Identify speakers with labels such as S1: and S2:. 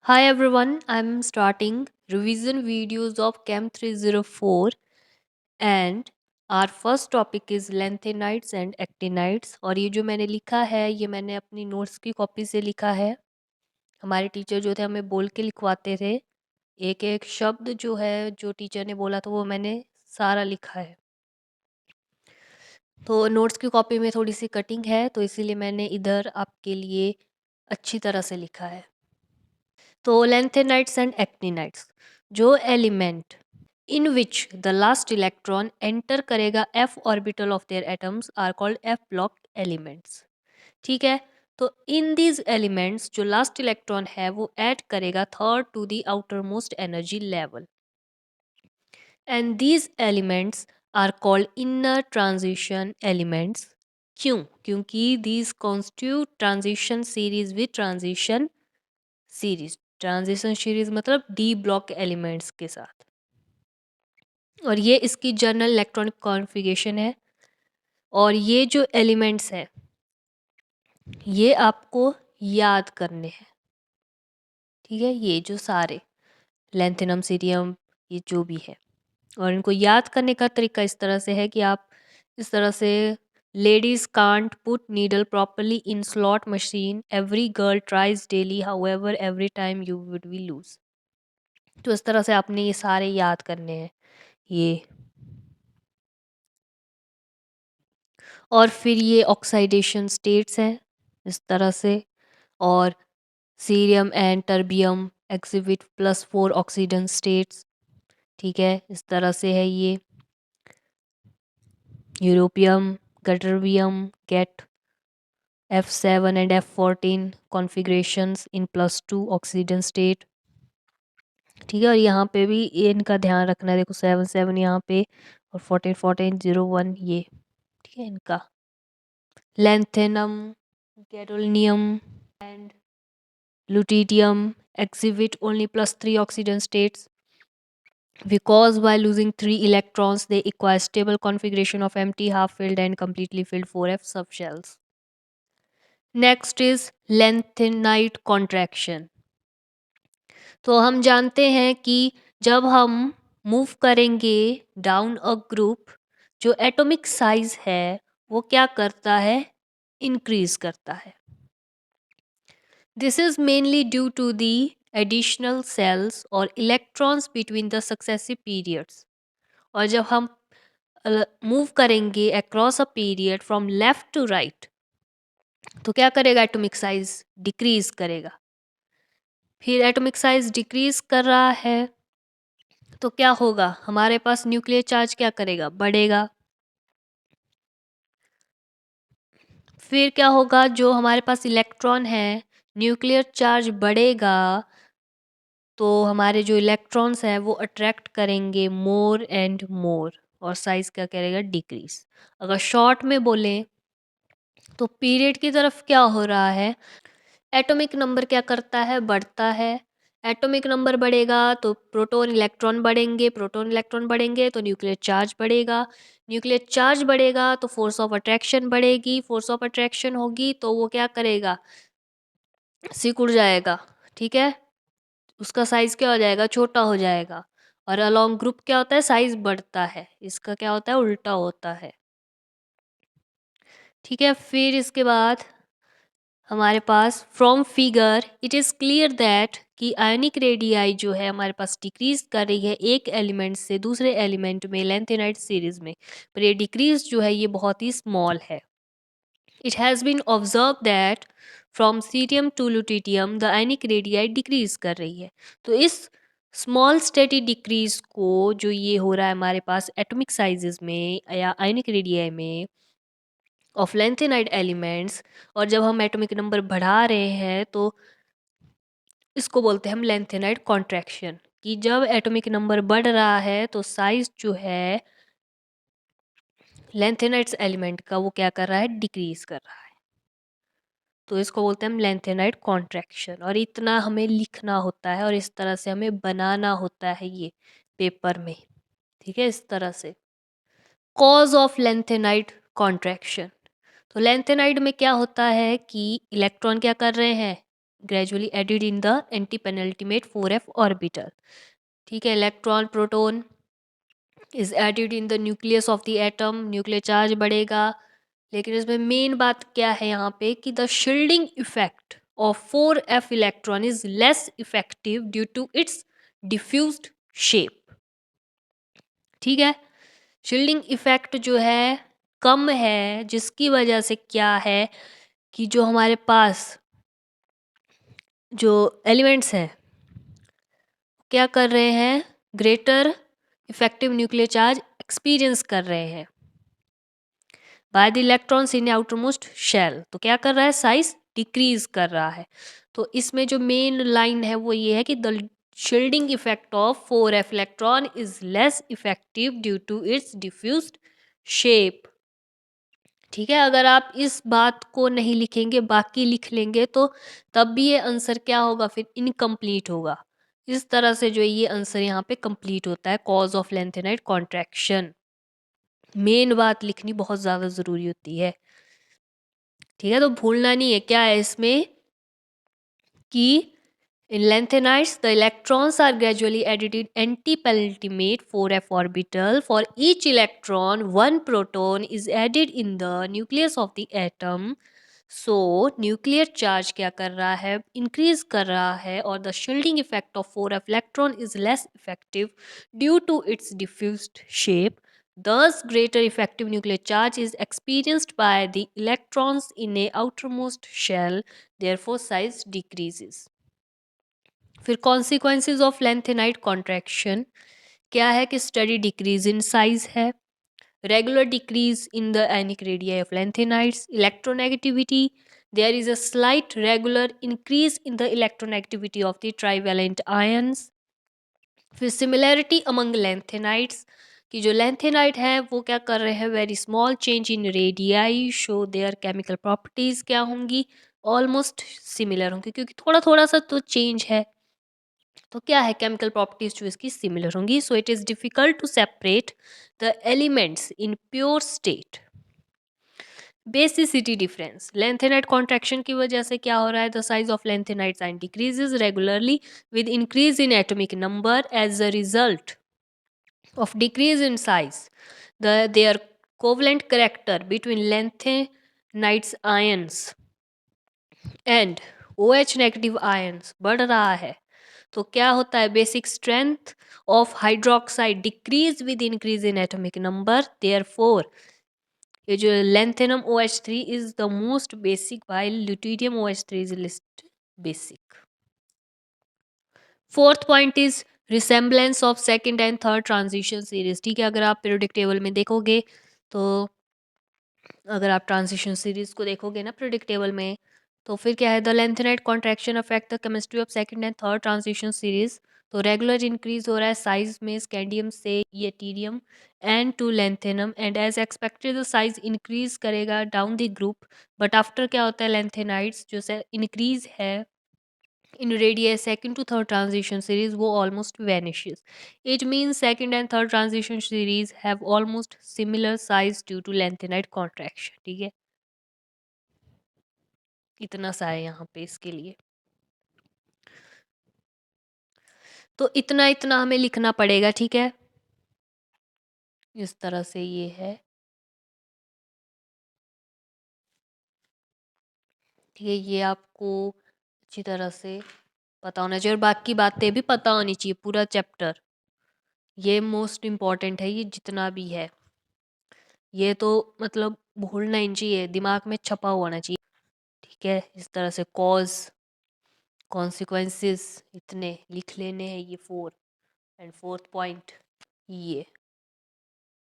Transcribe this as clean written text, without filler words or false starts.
S1: Hi everyone, I'm starting revision videos of Chem 304 and our first topic is lanthanides and actinides और ये जो मैंने लिखा है ये मैंने अपनी नोट्स की कॉपी से लिखा है। हमारे टीचर जो थे हमें बोल के लिखवाते थे। एक एक शब्द जो है जो टीचर ने बोला था वो मैंने सारा लिखा है। तो नोट्स की कॉपी में थोड़ी सी कटिंग है तो इसीलिए मैंने इधर आपके लिए अच्छी तरह से लिखा है। तो lanthanides and actinides जो element in which the last electron enter करेगा f orbital of their atoms are called f block elements। ठीक है, तो in these elements जो last electron है वो add करेगा third to the outermost energy level and these elements are called inner transition elements। क्यों? क्योंकि these constitute transition series with transition series। Transition series मतलब डी ब्लॉक एलिमेंट्स के साथ और ये इसकी जनरल इलेक्ट्रॉनिक कॉन्फ़िगरेशन है। और ये जो एलिमेंट्स हैं ये आपको याद करने हैं। ठीक है, ये जो सारे लेंथिनम सीरियम ये जो भी है और इनको याद करने का तरीका इस तरह से है कि आप इस तरह से ladies can't put needle properly in slot machine every girl tries daily however every time you would be loose. तो इस तरह से आपने ये सारे याद करने हैं ये। और फिर ये ऑक्साइडेशन स्टेट्स हैं इस तरह से। और cerium and terbium exhibit +4 oxidant states. ठीक है, इस तरह से है ये। यूरोपियम गटरबियम get F7 and F14 configurations in +2 oxidant state. ठीक है, और यहाँ पे भी ये इनका ध्यान रखना है। देखो 7 यहाँ पे और 14 ये। ठीक है, इनका lanthanum gadolinium and lutetium exhibit only +3 oxidant states because by losing 3 electrons they acquire stable configuration of empty, half-filled and completely filled 4f subshells. Next is lanthanide contraction। तो हम जानते हैं कि जब हम मूव करेंगे डाउन अ ग्रुप जो atomic size है वो क्या करता है, इंक्रीज करता है। This is mainly due to the additional cells or electrons between the successive periods। और जब हम मूव करेंगे across a period from left to right तो क्या करेगा, एटॉमिक साइज डिक्रीज करेगा। फिर एटॉमिक साइज डिक्रीज कर रहा है तो क्या होगा, हमारे पास न्यूक्लियर चार्ज क्या करेगा, बढ़ेगा। फिर क्या होगा, जो हमारे पास इलेक्ट्रॉन है न्यूक्लियर चार्ज बढ़ेगा तो हमारे जो इलेक्ट्रॉन्स हैं वो अट्रैक्ट करेंगे मोर एंड मोर और साइज क्या करेगा, डिक्रीज। अगर शॉर्ट में बोलें तो पीरियड की तरफ क्या हो रहा है, एटॉमिक नंबर क्या करता है, बढ़ता है। एटॉमिक नंबर बढ़ेगा तो प्रोटॉन इलेक्ट्रॉन बढ़ेंगे, प्रोटॉन इलेक्ट्रॉन बढ़ेंगे तो न्यूक्लियर चार्ज बढ़ेगा। न्यूक्लियर चार्ज बढ़ेगा तो फोर्स ऑफ अट्रैक्शन बढ़ेगी, फोर्स ऑफ अट्रैक्शन होगी तो वो क्या करेगा, सिकुड़ जाएगा। ठीक है, उसका साइज़ क्या हो जाएगा, छोटा हो जाएगा। और अलोंग ग्रुप क्या होता है, साइज़ बढ़ता है। इसका क्या होता है, उल्टा होता है। ठीक है, फिर इसके बाद हमारे पास from figure it is clear that कि आयनिक रेडियाई जो है हमारे पास डिक्रीज कर रही है एक एलिमेंट से दूसरे एलिमेंट में लैंथेनाइड सीरीज में, पर ये डिक्रीज जो है ये बहुत ही स्मॉल है। It has been observed that from cerium to lutetium the ionic radii decrease कर रही है। तो इस स्मॉल स्टेडी डिक्रीज को जो ये हो रहा है हमारे पास एटॉमिक साइजेस में या आयनिक रेडियाई में ऑफ लेंथेनाइड एलिमेंट्स, और जब हम एटॉमिक नंबर बढ़ा रहे हैं तो इसको बोलते हैं हम लेंथेनाइड कॉन्ट्रैक्शन। कि जब एटॉमिक नंबर बढ़ रहा है तो साइज जो है लेंथेनाइड्स एलिमेंट का वो क्या कर रहा है, डिक्रीज कर रहा है। तो इसको बोलते हैं हम लेंथेनाइड कॉन्ट्रैक्शन। और इतना हमें लिखना होता है और इस तरह से हमें बनाना होता है ये पेपर में। ठीक है, इस तरह से। Cause of lanthanide contraction. तो लेंथेनाइड में क्या होता है कि इलेक्ट्रॉन क्या कर रहे हैं, gradually added in the anti-penultimate 4f orbital. ठीक है, electron proton is added in the nucleus of the atom, nuclear charge बढ़ेगा। लेकिन इसमें मेन बात क्या है यहाँ पे कि the shielding effect of 4f electron is less effective due to its diffused shape. ठीक है, शील्डिंग इफेक्ट जो है कम है, जिसकी वजह से क्या है कि जो हमारे पास जो एलिमेंट्स हैं क्या कर रहे हैं, greater effective nuclear charge experience कर रहे हैं by the electrons in outermost shell. तो क्या कर रहा है, साइज डिक्रीज कर रहा है। तो इसमें जो मेन लाइन है वो ये है कि the shielding effect of 4f electron is less effective due to its diffused shape. ठीक है, अगर आप इस बात को नहीं लिखेंगे बाकी लिख लेंगे तो तब भी ये आंसर क्या होगा, फिर इनकम्प्लीट होगा। इस तरह से जो ये आंसर यहाँ पे कंप्लीट होता है, cause of lanthanide contraction. Main बात लिखनी बहुत ज़्यादा ज़रूरी होती है। ठीक है, तो भूलना नहीं है क्या है इसमें कि in lanthanides the electrons are gradually added in anti-penultimate 4f orbital. For each electron one proton is added in the nucleus of the atom. So nuclear charge क्या कर रहा है, इंक्रीज कर रहा है, और the shielding effect of 4f electron is less effective due to its diffused shape. Thus, greater effective nuclear charge is experienced by the electrons in a outermost shell. Therefore, size decreases. फिर consequences of lengthenite contraction क्या है कि study decrease in size है, regular decrease in the ionic radii of lanthanides, electronegativity, there is a slight regular increase in the electronegativity of the trivalent ions. फिर similarity among lanthanides कि जो lanthanide है वो क्या कर रहे हैं, very small change in radii show their chemical properties क्या होंगी, almost similar होंगी, क्योंकि थोड़ा थोड़ा सा तो change है, तो क्या है केमिकल प्रॉपर्टीज जो इसकी सिमिलर होंगी. So it is difficult to separate the elements in pure state. Basicity difference, lanthanide contraction की वजह से क्या हो रहा है, the size of lanthanides and decreases regularly with increase in atomic number. As a result of decrease in size their covalent character between lanthanides ions and OH negative ions बढ़ रहा है. तो क्या होता है, basic strength of hydroxide decrease with increase in atomic number. Therefore ये जो lanthanum OH3 is the most basic while ल्यूटीरियम OH3 is list basic. Fourth point is resemblance of second and third transition series. ठीक है, अगर आप periodic table में देखोगे तो अगर आप ट्रांजिशन सीरीज को देखोगे ना पीरियोडिक टेबल में, तो फिर क्या है, the lanthanide contraction affect the chemistry of second and third transition series. तो रेगुलर इंक्रीज हो रहा है साइज में स्कैंडियम से yttrium and to lanthanum, and as expected the size increase करेगा down the group. But after क्या होता है, लेंथेनाइट्स जो से इंक्रीज है in radii second to third transition series वो almost vanishes. It means second and third transition series have almost similar size due to lengthenite contraction. ठीक है, इतना सा है यहाँ पे इसके लिए. तो इतना इतना हमें लिखना पड़ेगा. ठीक है, इस तरह से ये है. ठीक है, ये आपको अच्छी तरह से पता होना चाहिए और बाकी बातें भी पता होनी चाहिए. पूरा चैप्टर ये मोस्ट इम्पॉर्टेंट है, ये जितना भी है ये तो मतलब भूलना ही नहीं चाहिए, दिमाग में छपा होना चाहिए. ठीक है, इस तरह से कॉज कॉन्सिक्वेंसेस इतने लिख लेने हैं, ये 4 एंड फोर्थ पॉइंट ये